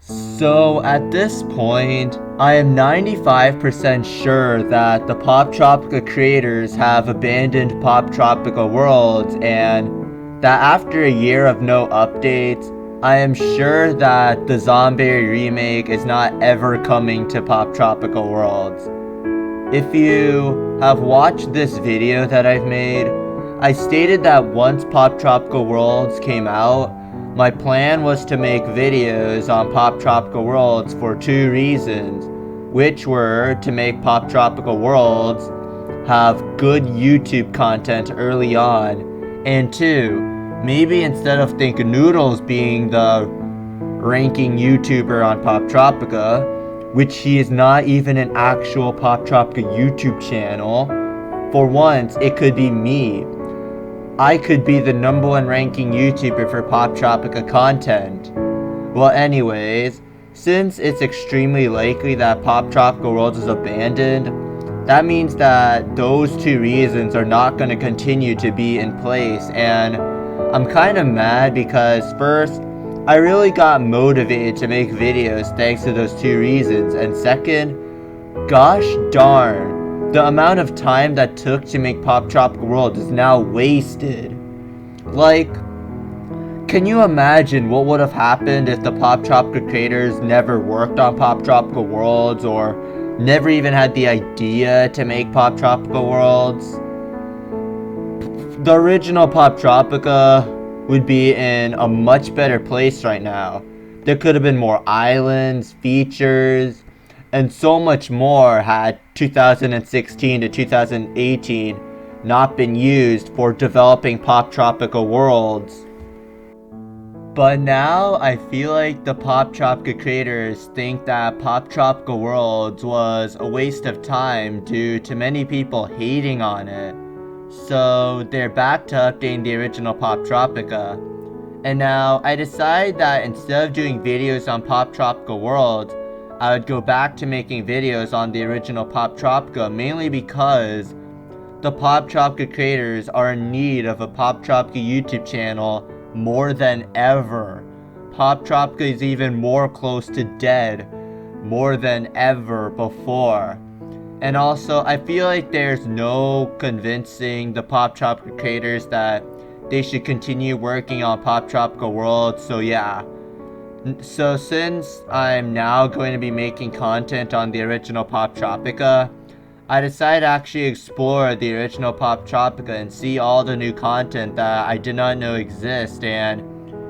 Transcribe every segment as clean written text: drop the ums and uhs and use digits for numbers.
So at this point, I am 95% sure that the Poptropica creators have abandoned Poptropica Worlds, and that after a year of no updates, I am sure that the Zombie remake is not ever coming to Poptropica Worlds. If you have watched this video that I've made, I stated that once Poptropica Worlds came out, my plan was to make videos on Poptropica Worlds for two reasons, which were to make Poptropica Worlds have good YouTube content early on, and two, maybe instead of Think Noodles being the ranking YouTuber on Poptropica, which he is not even an actual Poptropica YouTube channel, for once it could be me. I could be the #1 ranking YouTuber for Poptropica content. Well, anyways, since it's extremely likely that Poptropica Worlds is abandoned, that means that those two reasons are not going to continue to be in place, and I'm kind of mad because first, I really got motivated to make videos thanks to those two reasons, and second, gosh darn, the amount of time that took to make Poptropica World is now wasted. Like, can you imagine what would have happened if the Poptropica creators never worked on Poptropica Worlds or never even had the idea to make Poptropica Worlds? The original Poptropica would be in a much better place right now. There could have been more islands, features, and so much more had 2016 to 2018 not been used for developing Poptropica Worlds. But now I feel like the Poptropica creators think that Poptropica Worlds was a waste of time due to many people hating on it. So they're back to updating the original Poptropica. And now I decided that instead of doing videos on Poptropica Worlds, I would go back to making videos on the original Poptropica, mainly because the Poptropica creators are in need of a Poptropica YouTube channel more than ever. Poptropica is even more close to dead, more than ever before. And also, I feel like there's no convincing the Poptropica creators that they should continue working on Poptropica Worlds, so yeah. So since I'm now going to be making content on the original Poptropica, I decided to actually explore the original Poptropica and see all the new content that I did not know exist and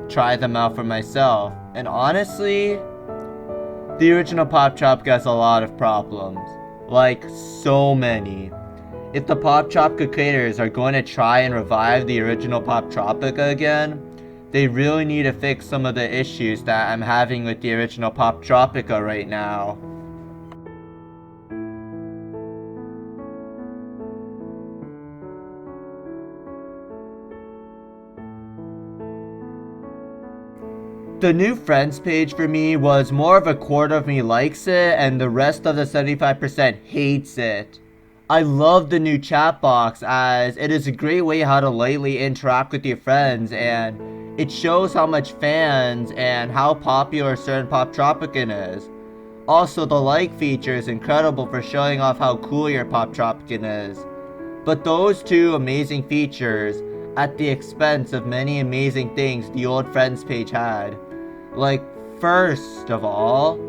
try them out for myself. And honestly, the original Poptropica has a lot of problems. Like, so many. If the Poptropica creators are going to try and revive the original Poptropica again, they really need to fix some of the issues that I'm having with the original Poptropica right now. The new friends page for me was more of a quarter of me likes it and the rest of the 75% hates it. I love the new chat box as it is a great way how to lightly interact with your friends, and it shows how much fans and how popular certain Poptropican is. Also, the like feature is incredible for showing off how cool your Poptropican is. But those two amazing features at the expense of many amazing things the old friends page had. Like, first of all,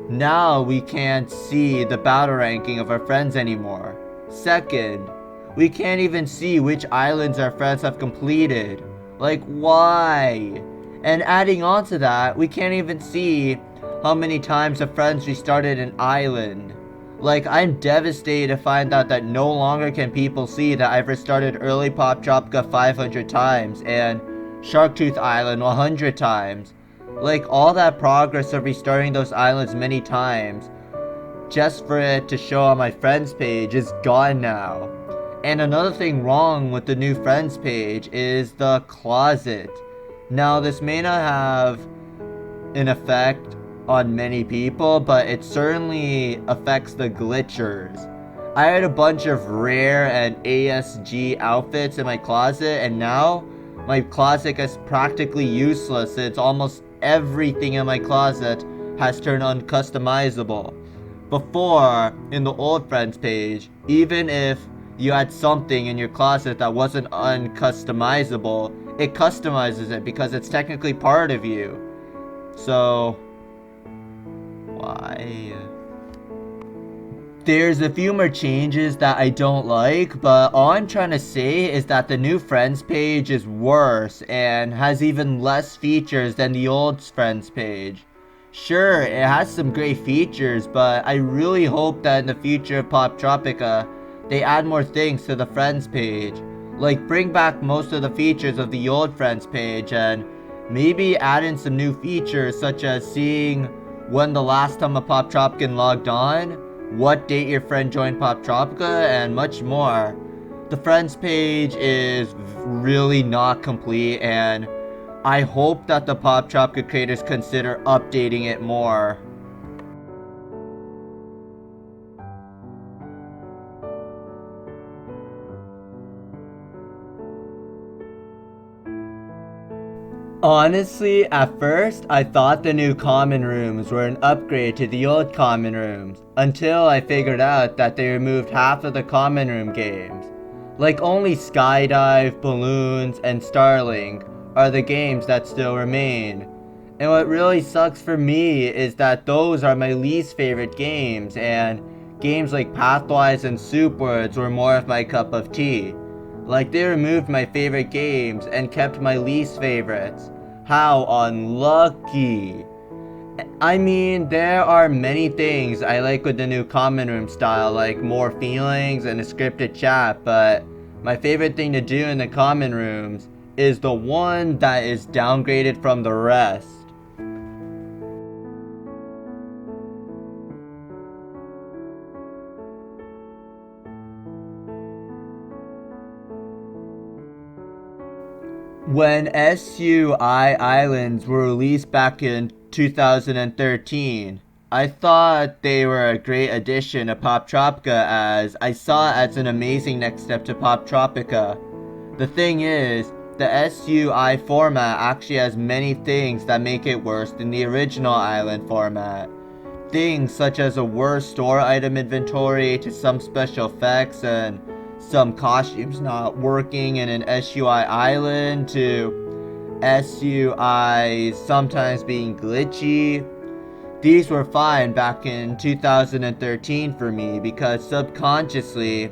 now we can't see the battle ranking of our friends anymore. Second, we can't even see which islands our friends have completed. Like, why? And adding on to that, we can't even see how many times our friends restarted an island. Like, I'm devastated to find out that no longer can people see that I've restarted early Poptropica 500 times and Sharktooth Island 100 times. Like, all that progress of restarting those islands many times, just for it to show on my friends page, is gone now. And another thing wrong with the new friends page is the closet. Now, this may not have an effect on many people, but it certainly affects the glitchers. I had a bunch of rare and ASG outfits in my closet, and now my closet is practically useless since almost everything in my closet has turned uncustomizable. Before, in the old friends page, even if you had something in your closet that wasn't uncustomizable, it customizes it because it's technically part of you. So, why? There's a few more changes that I don't like, but all I'm trying to say is that the new friends page is worse and has even less features than the old friends page. Sure, it has some great features, but I really hope that in the future of Poptropica, they add more things to the friends page. Like bring back most of the features of the old friends page and maybe add in some new features such as seeing when the last time a Poptropican logged on, what date your friend joined Poptropica, and much more. The friends page is really not complete, and I hope that the Poptropica creators consider updating it more. Honestly, at first, I thought the new common rooms were an upgrade to the old common rooms, until I figured out that they removed half of the common room games. Like only Skydive, Balloons, and Starlink are the games that still remain. And what really sucks for me is that those are my least favorite games, and games like Pathwise and Superworlds were more of my cup of tea. Like they removed my favorite games and kept my least favorites. How unlucky. I mean, there are many things I like with the new common room style, like more feelings and a scripted chat, but my favorite thing to do in the common rooms is the one that is downgraded from the rest. When Sui Islands were released back in 2013, I thought they were a great addition to Poptropica as I saw it as an amazing next step to Poptropica. The thing is, the SUI format actually has many things that make it worse than the original island format. Things such as a worse store item inventory to some special effects and some costumes not working in an SUI island to SUI sometimes being glitchy. These were fine back in 2013 for me because subconsciously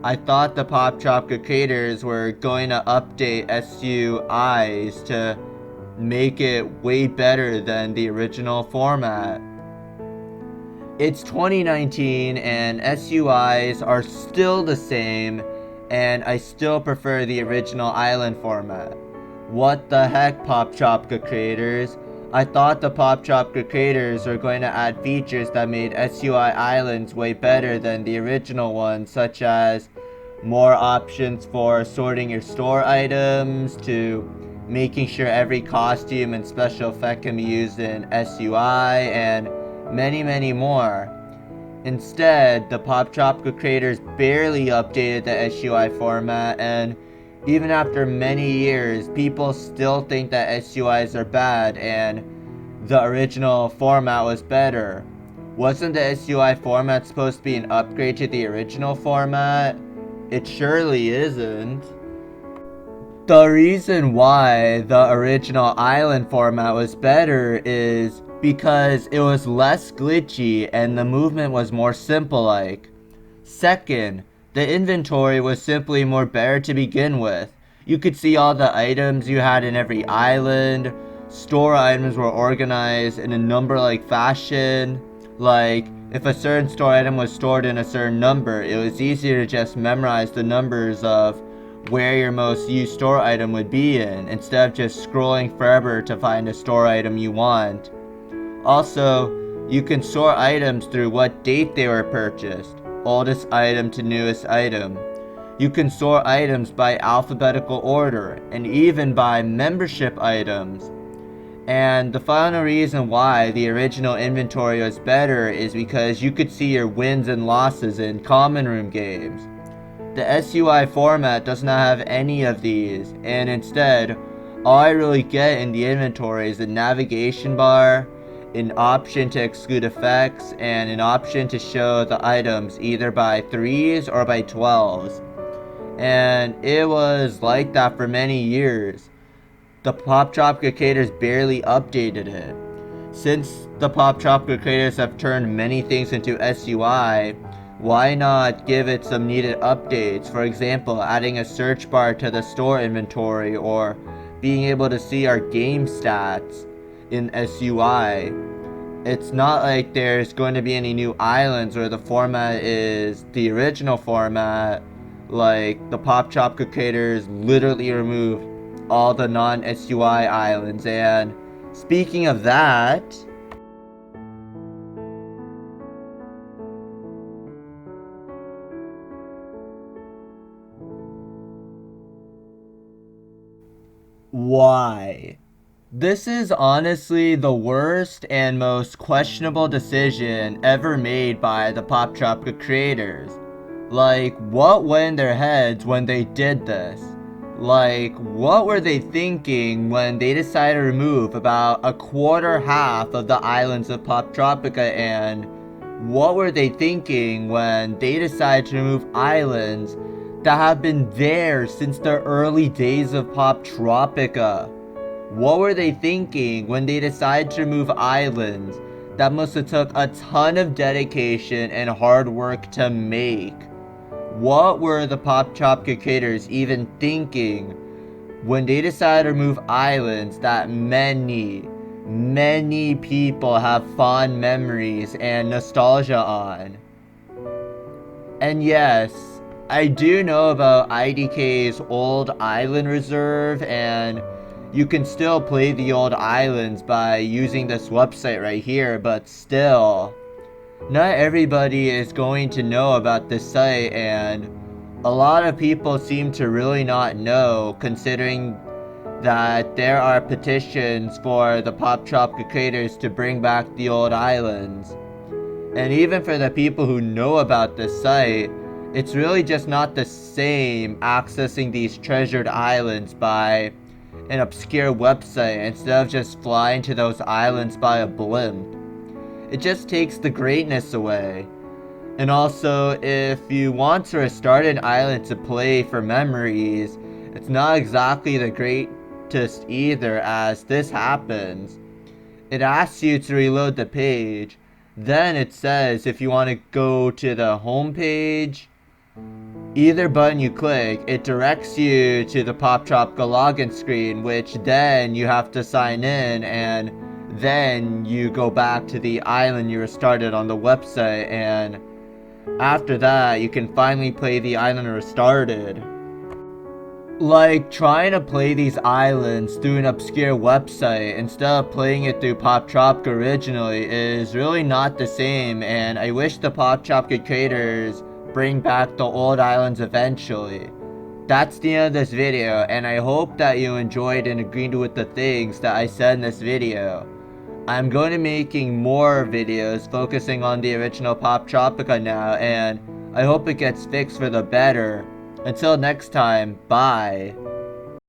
I thought the Poptropica creators were going to update SUIs to make it way better than the original format. It's 2019 and SUIs are still the same, and I still prefer the original island format. What the heck, Poptropica creators? I thought the Poptropica creators were going to add features that made SUI Islands way better than the original ones, such as more options for sorting your store items, to making sure every costume and special effect can be used in SUI, and many more. Instead, the Poptropica creators barely updated the SUI format, and even after many years, people still think that SUIs are bad and the original format was better. Wasn't the SUI format supposed to be an upgrade to the original format? It surely isn't. The reason why the original island format was better is because it was less glitchy and the movement was more simple-like. Second, the inventory was simply more better to begin with. You could see all the items you had in every island. Store items were organized in a number-like fashion. Like, if a certain store item was stored in a certain number, it was easier to just memorize the numbers of where your most used store item would be in, instead of just scrolling forever to find a store item you want. Also, you can sort items through what date they were purchased, oldest item to newest item. You can sort items by alphabetical order, and even by membership items. And the final reason why the original inventory was better is because you could see your wins and losses in common room games. The SUI format does not have any of these, and instead, all I really get in the inventory is a navigation bar an option to exclude effects, and an option to show the items either by 3s or by 12s. And it was like that for many years. The Poptropica Creators barely updated it. Since the Poptropica Creators have turned many things into SUI, why not give it some needed updates? For example, adding a search bar to the store inventory, or being able to see our game stats in SUI. It's not like there's going to be any new islands where the format is the original format. Like, the Poptropica Creators literally removed all the non-SUI islands. And speaking of that, why? This is honestly the worst and most questionable decision ever made by the Poptropica Creators. Like, what went in their heads when they did this? Like, what were they thinking when they decided to remove about a quarter half of the islands of Poptropica, and what were they thinking when they decided to remove islands that have been there since the early days of Poptropica? What were they thinking when they decided to remove islands that must have took a ton of dedication and hard work to make? What were the Poptropica Creators even thinking when they decided to remove islands that many people have fond memories and nostalgia on? And yes, I do know about IDK's old island reserve, and you can still play the old islands by using this website right here, but still, not everybody is going to know about this site, and a lot of people seem to really not know, considering that there are petitions for the Poptropica Creators to bring back the old islands. And even for the people who know about this site, it's really just not the same accessing these treasured islands by an obscure website instead of just flying to those islands by a blimp. It just takes the greatness away. And also, if you want to restart an island to play for memories, it's not exactly the greatest either, as this happens. It asks you to reload the page. Then it says if you want to go to the home page, either button you click, it directs you to the Poptropica login screen, which then you have to sign in, and then you go back to the island you restarted on the website, and after that you can finally play the island restarted. Like, trying to play these islands through an obscure website instead of playing it through Poptropica originally is really not the same, and I wish the Poptropica Creators bring back the old islands eventually. That's the end of this video, and I hope that you enjoyed and agreed with the things that I said in this video. I'm going to be making more videos focusing on the original Poptropica now, and I hope it gets fixed for the better. Until next time, bye.